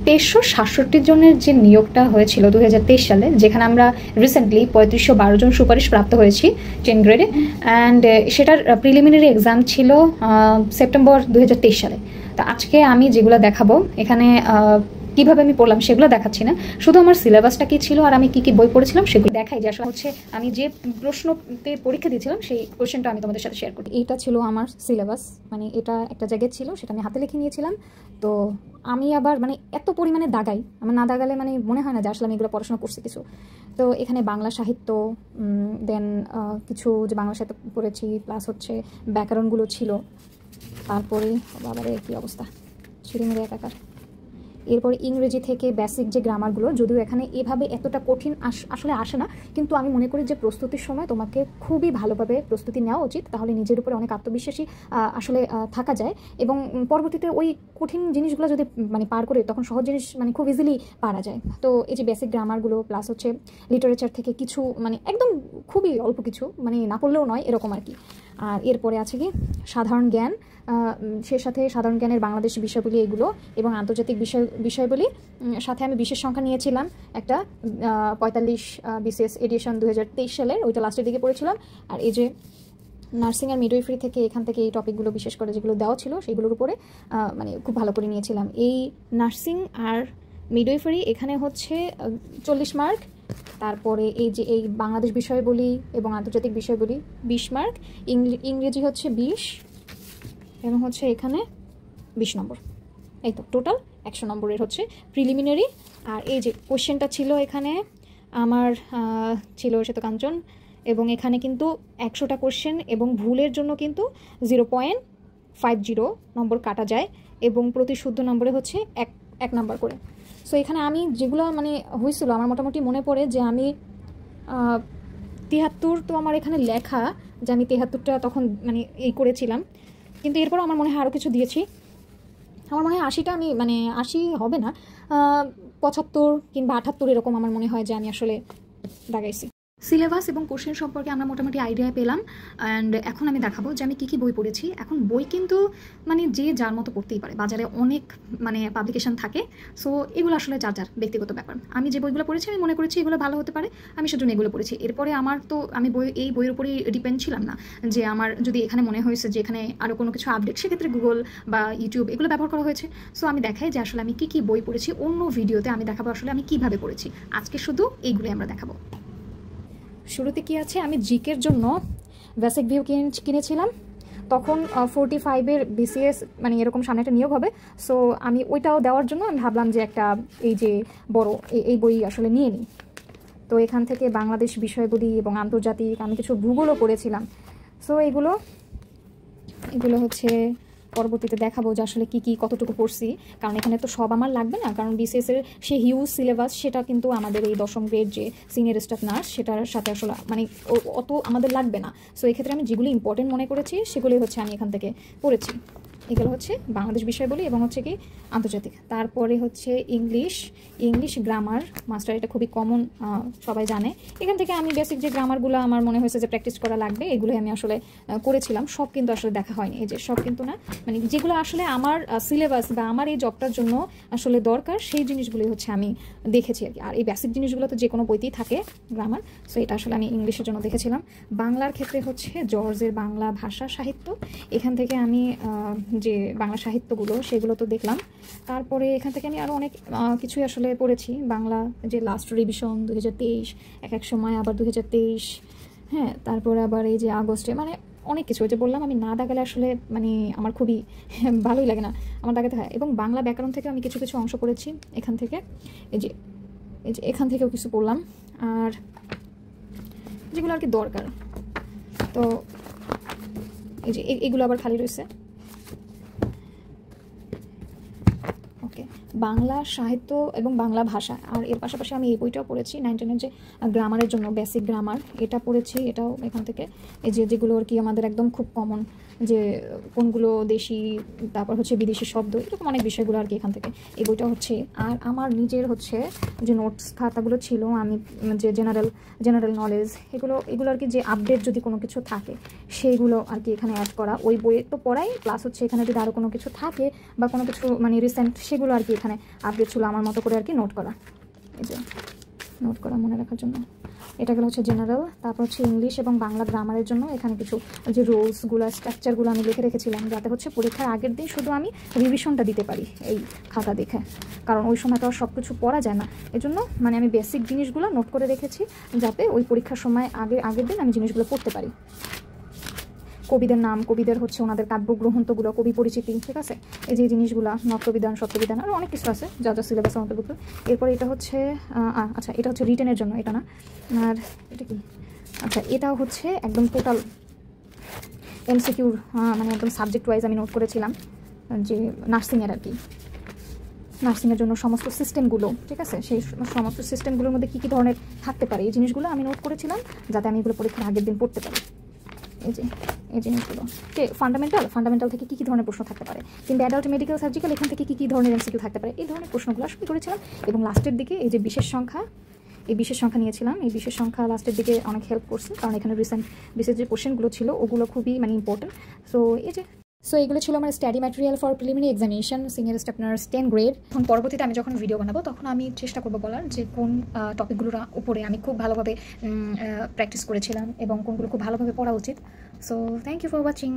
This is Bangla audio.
2367 জনের যে নিয়োগটা হয়েছিল 2023 সালে, যেখানে আমরা রিসেন্টলি 3512 জন সুপারিশ প্রাপ্ত হয়েছি 10 গ্রেডে, অ্যান্ড সেটার প্রিলিমিনারি এক্সাম ছিল সেপ্টেম্বর 2023 সালে। তো আজকে আমি যেগুলো দেখাবো এখানে কিভাবে আমি পড়লাম সেগুলো দেখাচ্ছি না, শুধু আমার সিলেবাসটা কী ছিল আর আমি কী কী বই পড়েছিলাম সেগুলো দেখাই। যে আসলে হচ্ছে আমি যে প্রশ্নতে পরীক্ষা দিয়েছিলাম সেই কোশ্চেনটা আমি তোমাদের সাথে শেয়ার করি। এইটা ছিল আমার সিলেবাস, মানে এটা একটা জায়গায় ছিল, সেটা আমি হাতে লিখে নিয়েছিলাম। তো আমি আবার মানে এত পরিমাণে দাগাই, আমার না দাগালে মানে মনে হয় না যে আসলে আমি এগুলো পড়াশোনা করছি কিছু। তো এখানে বাংলা সাহিত্য, দেন কিছু যে বাংলা সাহিত্য পড়েছি, প্লাস হচ্ছে ব্যাকরণগুলো ছিল, তারপরে বাবারে কী অবস্থা, ছিঁড়ে একাকার। এরপরে ইংরেজি থেকে বেসিক যে গ্রামারগুলো, যদিও এখানে এভাবে এতটা কঠিন আসলে আসে না, কিন্তু আমি মনে করি যে প্রস্তুতির সময় তোমাকে খুবই ভালোভাবে প্রস্তুতি নেওয়া উচিত, তাহলে নিজের উপরে অনেক আত্মবিশ্বাসী আসলে থাকা যায়, এবং পরবর্তীতে ওই কঠিন জিনিসগুলো যদি মানে পার করে তখন সহজ জিনিস মানে খুব ইজিলি পারা যায়। তো এই যে বেসিক গ্রামারগুলো, প্লাস হচ্ছে লিটারেচার থেকে কিছু মানে একদম খুবই অল্প কিছু, মানে না পড়লেও নয় এরকম আর কি। আর এরপরে আছে কি সাধারণ জ্ঞান, সে সাথে সাধারণ জ্ঞানের বাংলাদেশি বিষয়গুলি এগুলো, এবং আন্তর্জাতিক বিষয়গুলি সাথে আমি বিশেষ সংখ্যা নিয়েছিলাম একটা 45 বিসিএস এডিশন 2023 সালের, ওইটা লাস্টের দিকে পড়েছিলাম। আর এই যে নার্সিং আর মিডওয়াইফারি থেকে এখান থেকে এই টপিকগুলো বিশেষ করে যেগুলো দেওয়া ছিল সেগুলোর উপরে মানে খুব ভালো করে নিয়েছিলাম। এই নার্সিং আর মিডওয়াইফারি এখানে হচ্ছে 40 মার্ক, তারপরে এই যে এই বাংলাদেশ বিষয়গুলি এবং আন্তর্জাতিক বিষয়গুলি 20 মার্ক, ইংরেজি হচ্ছে 20, এবং হচ্ছে এখানে 20 নম্বর। এই তো টোটাল 100 নম্বরের হচ্ছে প্রিলিমিনারি। আর এই যে কোশ্চেনটা ছিল এখানে আমার ছিল শ্বেতকাঞ্চন, এবং এখানে কিন্তু 100টা কোশ্চেন, এবং ভুলের জন্য কিন্তু 0.50 নম্বর কাটা যায়, এবং প্রতি শুদ্ধ নম্বরে হচ্ছে এক নাম্বার করে। সো এখানে আমি যেগুলো মানে হয়েছিল আমার মোটামুটি মনে পড়ে যে আমি 73, তো আমার এখানে লেখা যে আমি 73টা তখন মানে এই করেছিলাম, কিন্তু এরপর আমার মনে হয় আরও কিছু দিয়েছি। আমার মনে হয় 80টা আমি মানে 80 হবে না, 75 কিংবা 78 এরকম আমার মনে হয় যে আমি আসলে দাগাইছি। সিলেবাস এবং কোশ্চেন সম্পর্কে আমরা মোটামুটি আইডিয়া পেলাম, অ্যান্ড এখন আমি দেখাবো যে আমি কী কী বই পড়েছি। এখন বই কিন্তু মানে যে যার মতো পড়তেই পারে, বাজারে অনেক মানে পাবলিকেশন থাকে, সো এগুলো আসলে যার যার ব্যক্তিগত ব্যাপার। আমি যে বইগুলো পড়েছি আমি মনে করেছি এগুলো ভালো হতে পারে, আমি সেজন্য এগুলো পড়েছি। এরপরে আমার তো আমি এই বইয়ের উপরেই ডিপেন্ড ছিলাম না, যে আমার যদি এখানে মনে হয়েছে যে এখানে আরও কোনো কিছু আপডেট, সেক্ষেত্রে গুগল বা ইউটিউব এগুলো ব্যবহার করা হয়েছে। সো আমি দেখাই যে আসলে আমি কী কী বই পড়েছি, অন্য ভিডিওতে আমি দেখাবো আসলে আমি কীভাবে পড়েছি। আজকে শুধু এইগুলোই আমরা দেখাবো। শুরুতে কি আছে, আমি জিকের জন্য বেসিক ভিউ কিনেছিলাম, তখন 45-এর বিসিএস মানে এরকম সামনে একটা নিয়োগ হবে, সো আমি ওইটাও দেওয়ার জন্য আমি ভাবলাম যে একটা এই যে বড় এই বই আসলে নিয়ে নিই। তো এখান থেকে বাংলাদেশ বিষয়গুলি এবং আন্তর্জাতিক, আমি কিছু ভূগোলও পড়েছিলাম। সো এগুলো হচ্ছে পরবর্তীতে দেখাবো যে আসলে কী কতটুকু পড়ছি, কারণ এখানে তো সব আমার লাগবে না, কারণ বিসিএসের সে হিউজ সিলেবাস, সেটা কিন্তু আমাদের এই 10ম গ্রেড যে সিনিয়র স্টাফ নার্স সেটার সাথে আসলে মানে অত আমাদের লাগবে না। সো এক্ষেত্রে আমি যেগুলি ইম্পর্টেন্ট মনে করেছি সেগুলি হচ্ছে আমি এখান থেকে পড়েছি। এগুলো হচ্ছে বাংলাদেশ বিষয় বলি, এবং হচ্ছে কি আন্তর্জাতিক। তারপরে হচ্ছে ইংলিশ গ্রামার মাস্টার, এটা খুবই কমন, সবাই জানে। এখান থেকে আমি বেসিক যে গ্রামারগুলো আমার মনে হয়েছে যে প্র্যাকটিস করা লাগবে, এগুলোই আমি আসলে করেছিলাম। সব কিন্তু আসলে দেখা হয়নি, এই যে সব কিন্তু না, মানে যেগুলো আসলে আমার সিলেবাস বা আমার এই জবটার জন্য আসলে দরকার সেই জিনিসগুলি হচ্ছে আমি দেখেছি আর কি। আর এই বেসিক জিনিসগুলো তো যে কোনো বইতেই থাকে গ্রামার, সো এটা আসলে আমি ইংলিশের জন্য দেখেছিলাম। বাংলার ক্ষেত্রে হচ্ছে জর্জের বাংলা ভাষা সাহিত্য, এখান থেকে আমি যে বাংলা সাহিত্যগুলো সেগুলো তো দেখলাম। তারপরে এখান থেকে আমি আরও অনেক কিছুই আসলে পড়েছি, বাংলা যে লাস্ট রিভিশন 2023, এক সময় আবার 2023, হ্যাঁ, তারপরে আবার এই যে আগস্টে, মানে অনেক কিছু। যে বললাম আমি না দাগালে আসলে মানে আমার খুবই ভালোই লাগে না, আমার দাগাতে হয়। এবং বাংলা ব্যাকরণ থেকে আমি কিছু অংশ পড়েছি এখান থেকে, এই যে এখান থেকেও কিছু পড়লাম, আর যেগুলো আর কি দরকার। তো এই যে এগুলো আবার খালি রয়েছে। বাংলা সাহিত্য এবং বাংলা ভাষা, আর এর পাশাপাশি আমি এই বইটাও পড়েছি 9-10 যে গ্রামারের জন্য বেসিক গ্রামার, এটা পড়েছি, এটাও এখান থেকে। এই যেগুলো আর কি আমাদের একদম খুব কমন যে কোনগুলো দেশি, তারপর হচ্ছে বিদেশি শব্দ, এরকম অনেক বিষয়গুলো আর কি এখান থেকে এই বইটা হচ্ছে। আর আমার নিজের হচ্ছে যে নোটস খাতাগুলো ছিল, আমি যে জেনারেল নলেজ এগুলো আর কি, যে আপডেট যদি কোনো কিছু থাকে সেইগুলো আর কি এখানে অ্যাড করা। ওই বইয়ে তো পড়াই, প্লাস হচ্ছে এখানে যদি আরও কোনো কিছু থাকে বা কোনো কিছু মানে রিসেন্ট, সেগুলো আর কি এখানে আপডেট ছিল আমার মতো করে আর কি নোট করা। এই যে নোট করা মনে রাখার জন্য এটা গেলো হচ্ছে জেনারেল। তারপর হচ্ছে ইংলিশ এবং বাংলা গ্রামারের জন্য এখানে কিছু যে রুলসগুলো, স্ট্রাকচারগুলো আমি লিখে রেখেছিলাম, যাতে হচ্ছে পরীক্ষার আগের দিন শুধু আমি রিভিশনটা দিতে পারি এই খাতা দেখে, কারণ ওই সময় তো আর সব কিছু পড়া যায় না। এজন্য মানে আমি বেসিক জিনিসগুলো নোট করে রেখেছি, যাতে ওই পরীক্ষার সময় আগের দিন আমি জিনিসগুলো পড়তে পারি। কবিদের নাম, কবিদের হচ্ছে ওনাদের কাব্যগ্রন্থগুলো, কবি পরিচিতি, ঠিক আছে, এই যে জিনিসগুলো, নটবিধান, সত্যবিধান, আরও অনেক কিছু আছে যা যা সিলেবাসের অন্তর্ভুক্ত। এরপরে এটা হচ্ছে আচ্ছা, এটা হচ্ছে রিটেনের জন্য, এটা না। আর এটা কি, আচ্ছা, এটাও হচ্ছে একদম টোটাল এমসিকিউর, মানে একদম সাবজেক্ট ওয়াইজ আমি নোট করেছিলাম, যে নার্সিংয়ের আর কি, নার্সিংয়ের জন্য সমস্ত সিস্টেমগুলো, ঠিক আছে, সেই সমস্ত সিস্টেমগুলোর মধ্যে কী কী ধরনের থাকতে পারে এই জিনিসগুলো আমি নোট করেছিলাম, যাতে আমি এগুলো পরীক্ষার আগের দিন পড়তে পারি। এই জিনিসগুলো যে ফান্ডামেন্টাল থেকে কী কী ধরনের প্রশ্ন থাকতে পারে, কিংবা অ্যাডাল্ট মেডিকেল সার্জিক্যাল এখান থেকে কী কী ধরনের এমসিকিউ থাকতে পারে, এই ধরনের প্রশ্নগুলো আসলে করেছিলাম। এবং লাস্টের দিকে এই যে বিশেষ সংখ্যা নিয়েছিলাম, এই বিশেষ সংখ্যা লাস্টের দিকে অনেক হেল্প করছে, কারণ এখানে রিসেন্ট বিশেষ যে কোশ্চেনগুলো ছিল ওগুলো খুবই মানে ইম্পর্টেন্ট। সো এগুলো ছিল আমার study material for preliminary examination senior স্টেপনার্স 10 গ্রেড। এখন পরবর্তীতে আমি যখন ভিডিও বানাবো তখন আমি চেষ্টা করবো বলার যে কোন টপিকগুলোর উপরে আমি খুব ভালোভাবে প্র্যাকটিস করেছিলাম এবং কোনগুলো খুব ভালোভাবে পড়া উচিত। So thank you for watching.